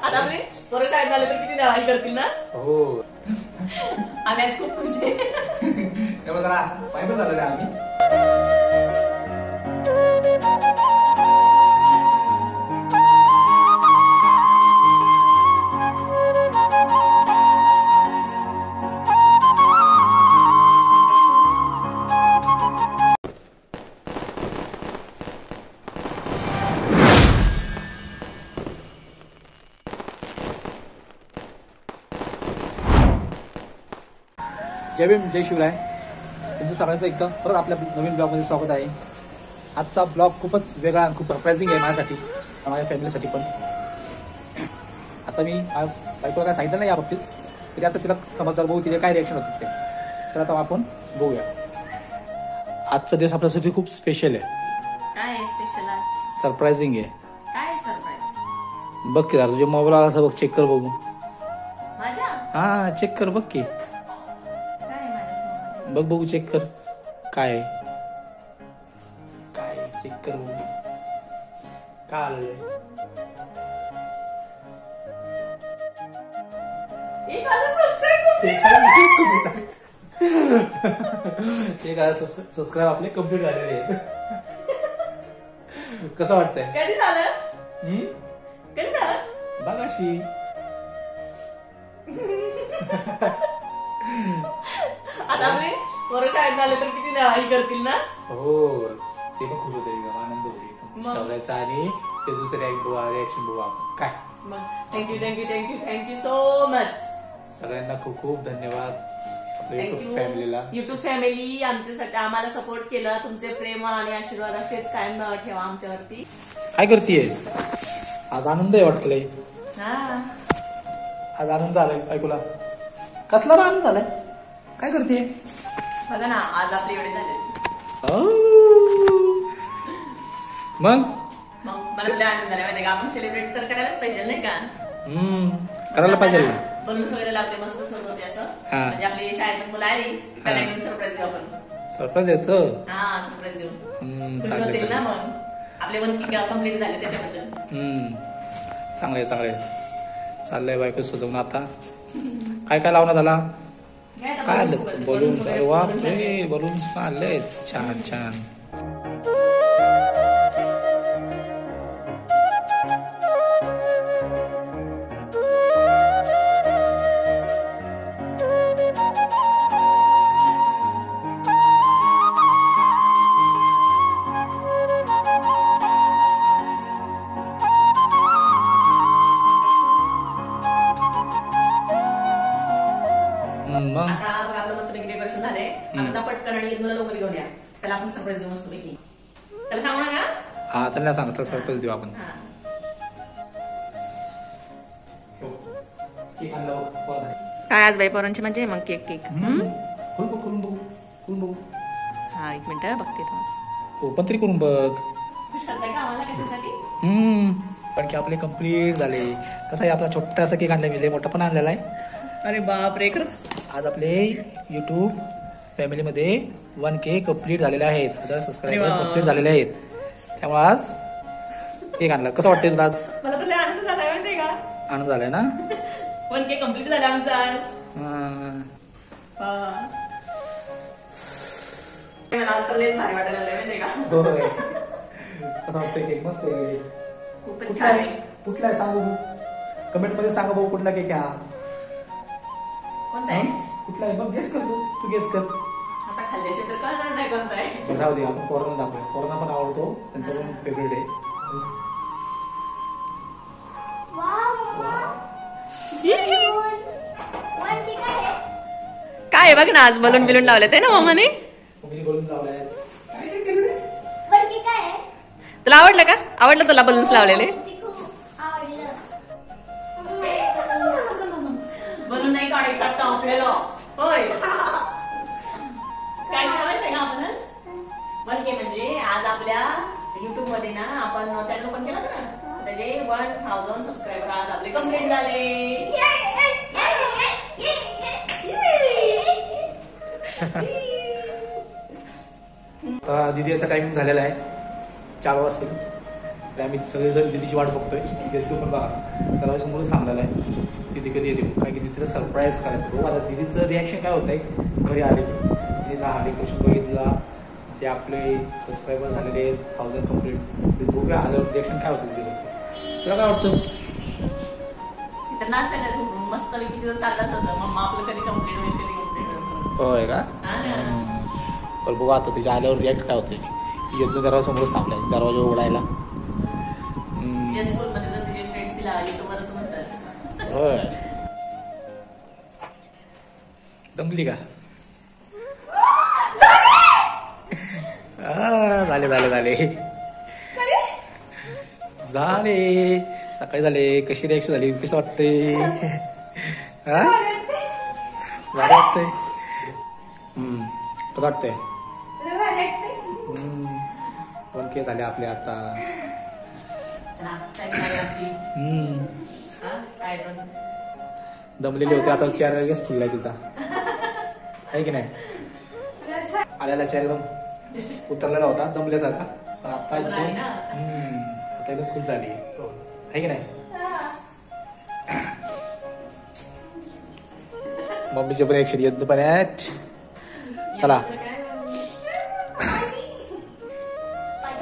आता आपले बरं शाळेत झाले तर किती दवाई करतील ना. हो आम्ही आज खूप खुश आहे. त्यामुळे जरा फायदा झाला रे आम्ही. जय भीम जय शिवराय. तुमचं सगळ्यांचं एकदा परत आपल्या नवीन ब्लॉगमध्ये स्वागत आहे. आजचा ब्लॉग खूपच वेगळा आणि खूप सरप्रायझिंग आहे माझ्यासाठी, माझ्या फॅमिलीसाठी पण. आता मी बायकोला काय सांगितलं नाही या बाबतीत, तरी आता तिला समजदार बघू तिथे काय रिॲक्शन होतं ते. चला आता आपण बघूया. आजचा दिवस आपल्यासाठी खूप स्पेशल आहे. काय आहे स्पेशल आज? सरप्रायझिंग आहे. काय सरप्राईज? बघ की जरा तुझ्या मोबाईलला असं बघ, चेक कर बघू. माझ्या? हा चेक कर बघ की, बघ बघू चेक कर काय काय चेक कर बघू काय आलंय. सबस्क्राईब आपले कम्प्लीट झालेले आहेत. कसं वाटतंय? कधी झालं? कधी झालं? बघाशी आता आपले बरं शाळेत झाले तर किती दवाई करतील ना. हो ते पण खूप होते, आनंद होईल ठेवलायचा आणि ते दुसरे रिॲक्शन बघू आपण काय. मग thank you thank you thank you thank you so much. सगळ्यांना खूप खूप धन्यवाद. आपल्या युट्यूब फॅमिलीला, युट्यूब फॅमिली आमच्यासाठी आम्हाला सपोर्ट केलं. तुमचे प्रेम आणि आशीर्वाद असेच कायम ठेवा आमच्यावरती. काय करतीये आज? आनंद आहे वाटतंय. हा आज आनंद झालाय ऐकूला. कसला आनंद झालाय? काय करते? बघा ना आज आपले एवढे झाले. मग मला तुला आनंद झाला माहिती का. आपण सेलिब्रेट तर करायलाच पाहिजे नाही का. करायला पाहिजे ना. बलून्स वगैरे लागते, मस्त सजवते असं. म्हणजे आपली शाळेत मुलं आली त्याला एकदम सरप्राईज देऊ आपण. सरप्राईज द्यायचं? हा सरप्राईज देऊ. खुश होतील ना मग. आपले 1 वीक कंप्लीट झाले त्याच्याबद्दल. चांगलंय चांगलंय. चाललंय बायको सजवून. आता काय काय लावण्यात आला? काय आलं? बलून्स. अरे वा बलून्स पण आले. छान छान. आता आपलं मस्त डेकोरेशन झालंय. आता पटकन आणि मुलं लवकर घेऊन या. त्याला आपण सरप्राईज देऊ मस्त पैकी. त्याला सांगू ना का? हा त्यांना सांगता सरप्राईज देऊ आपण. काय आज बाई पोरांची म्हणजे मग केक केक. करून बघू. हा 1 मिनिट बघते. ओपन तरी करून बघ. आम्हाला कशासाठी? पण की आपले कम्प्लीट झाले. कसं आहे आपला छोटासा केक आणला मी, मोठा पण आणलेला आहे. अरे बाप रे. आज आपले युट्यूब फॅमिलीमध्ये 1K कम्प्लीट झालेले आहेत. 1000 सबस्क्रायबर कम्प्लीट झालेले आहेत. त्यामुळे आज केक आणला. कसं वाटतंय तुला आज? मला तुला आनंद झालाय माहितीये का. आनंद झालाय ना. 1K कम्प्लीट झाला आमचा आज. मला आज तर लयच भारी वाटायला लागलंय माहितीये का. कसं वाटतंय केक? मस्त आहे. खूपच छान आहे. कुठला आहे सांगू? कमेंट मध्ये सांगा बघू कुठला केक आहे हा. कोणता आहे? कुठला आहे बघ. गेस कर तू गेस कर. आता खाल्ल्याशिवाय तर कळणार नाही कोणता आहे. राहू दे आपण पोरांना दाखवूया. पोरांना पण आवडतो, त्यांचा पण फेवरेट आहे. काय बघ ना आज बलून बिलून लावले ते ना मम्माने. बलून लावलाय. तुला आवडलं का? आवडलं तुला बलून्स लावलेले? बलून नाही काढायचं आता आपल्याला. होय काय माहिती का आपणच 1K म्हणजे आज आपल्या युट्यूब मध्ये ना आपण चॅनल ओपन केला होता ना, त्याचे 1000 सबस्क्रायबर आज आपले कम्प्लीट झाले. दीदीचा टायमिंग झालेला आहे 4 वाजता. तर आम्ही सगळेजण दिदीची वाट बघतोय. तू पण बघा दरवाजा समोरच थांबलेला आहे. दिदी कधी येते काय की दिदीला सरप्राईज करायचं. बघू आता दिदीचं रिॲक्शन काय होत आहे घरी आले. दिदीचा हा डेकोरेशन बघितला, जे आपले सबस्क्रायबर झालेले आहेत 1000 कंप्लीट. बघूया आल्यावर रिॲक्शन काय होतं दिदीला. तुला काय वाटतं? मस्त पैकी तिथं चाललंच होतं. मम्मा आपलं कधी कंप्लीट होईल, कधी कंप्लीट होईल. होय का? पण बघू आता तिच्या आल्यावर रिॲक्ट काय होते. येतो दरवाजा समोरच थांबलाय दरवाजा उघडायला. स्कूलमध्ये जर तिचे फ्रेंड्स तिला युट्यूबवरच म्हणतात. होय दमली का? झाले झाले झाले झाले सकाळी झाले. कशी रिॲक्शन झाली? कसं वाटतंय? हा बरं वाटतंय. कसं वाटतंय? 1K झाले आपले आता. दमलेले होते आता चेहरा लगेच फुललाय तिचा आहे की नाही? आल्याला चेहरा एकदम उतरलेला होता दमल्यासारखा, पण आता एकदम खुश झाली आहे की नाही? मम्मीचे पण रिॲक्शन येत पण आहेत. चला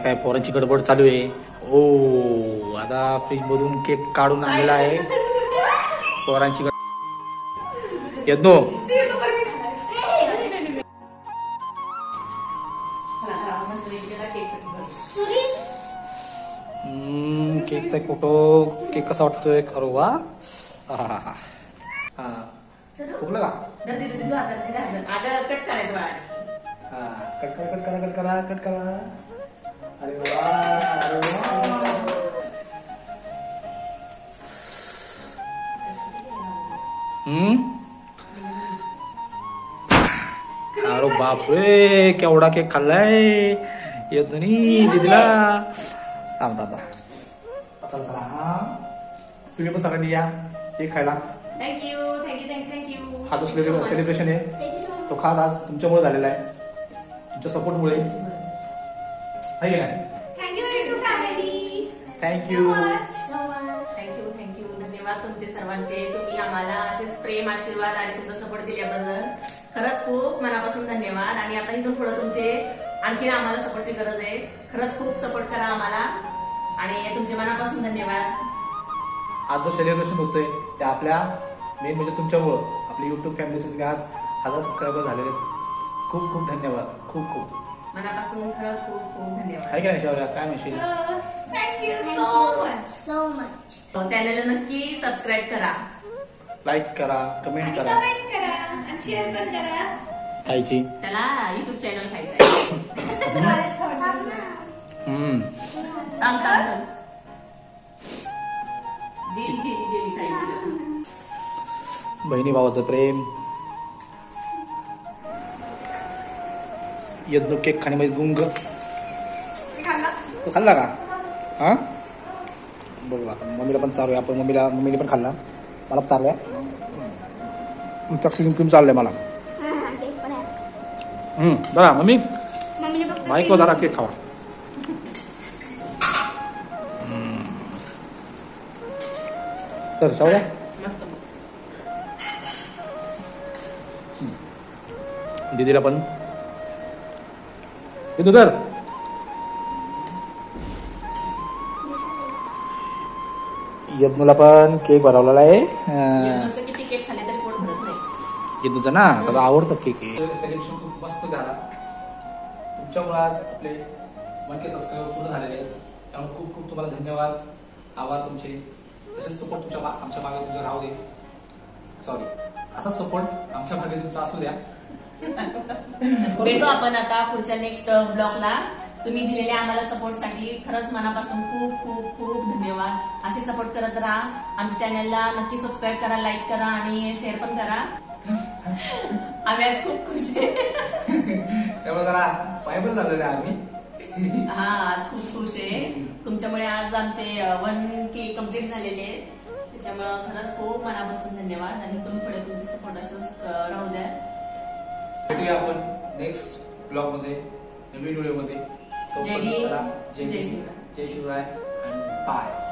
काय पोरांची गडबड चालू आहे. ओ आता फ्रीज मधून केक काढून आणलेला आहे. पोरांची येत नो केकचा फोटो. केक कसा वाटतोय? अरे वा. हा फुगलं का? कट करायचं बाळा. हा कट करा कट करा कट करा कट करा. अरे वा अरे वा. अरे बापरे केवढा केक खाल्लाय येत नाही दिदीला. थांब थांब चला तुम्ही पण सगळ्यांनी या केक खायला. Thank you thank you thank you thank you. हा तो सेलिब्रेशन आहे तो खास आज तुमच्यामुळे झालेला आहे, तुमच्या सपोर्टमुळे आहे की नाही? Thank you thank you thank you. धन्यवाद तुमचे सर्वांचे. तुम्ही आम्हाला असेच प्रेम आशीर्वाद आणि तुमचा सपोर्ट दिल्याबद्दल खरंच खूप मनापासून धन्यवाद. आणि आता इथून थोडं तुमचे आणखी आम्हाला सपोर्टची गरज आहे. खरंच खूप सपोर्ट करा आम्हाला आणि तुमचे मनापासून धन्यवाद. आज जो सेलिब्रेशन होतोय ते आपल्या मेन म्हणजे तुमच्यामुळं आपली युट्यूब फॅमिलीचे तुम्ही आज 1000 सबस्क्रायबर झालेले. खूप खूप धन्यवाद. खूप खूप मनापासून खरंच खूप खूप धन्यवाद. काय काय शौर्या काय म्हणशील? Thank you so much. चॅनलला नक्की सबस्क्राईब करा, लाईक करा, कमेंट करा, आणि शेअर पण करा. खायची त्याला युट्यूब चॅनल खायचं आहे. थांब थांब जेली जेली जेली खायची. बहिणी भावाचं प्रेम. यज्ञ केक खाण्यामध्ये गुंग. तो खाल्ला का? हा बघू आता मम्मीला पण चालू आहे. आपण मम्मीने पण खाल्ला, मला पण चाललंय. क्रीम चाललंय मला. बघा मम्मी माईक जरा केक खावा. तर शावल्या मस्त. दीदीला पण तर यज्ञला पण केक बनवलेला आहे. किती केक खाल्ले तरी पोट भरत नाही. यज्ञचा ना त्याला आवडतं केक. सेलिब्रेशन खूप मस्त झाला तुमच्यामुळे. आज आपले 1K सबस्क्रायबर पूर्ण झालेले आहेत. त्यामुळे खूप खूप तुम्हाला धन्यवाद, आभार तुमचे. तसेच सपोर्ट आमच्या मागे तुमचा राहू दे. सॉरी असा सपोर्ट आमच्या मागे तुमचा असू द्या. भेटू आपण आता पुढच्या नेक्स्ट ब्लॉगला. तुम्ही दिलेल्या आम्हाला सपोर्टसाठी खरंच मनापासून खूप खूप खूप धन्यवाद. असे सपोर्ट करत राहा. आमच्या चॅनलला नक्की सबस्क्राईब करा, लाईक करा आणि शेअर पण करा. आम्ही आज खूप खुश आहे. त्यामुळे जरा पायबल झालेलं आहे आम्ही. हा आज खूप खुश आहे. तुमच्यामुळे आज आमचे 1K कम्प्लीट झालेले आहेत. त्याच्यामुळे खरंच खूप मनापासून धन्यवाद आणि तुम्ही पुढे तुमचे सपोर्ट असंच राहू द्या. भेटूया आपण नेक्स्ट ब्लॉग मध्ये, नवीन व्हिडिओ मध्ये. जय हिंद, जय शिवराय आणि बाय.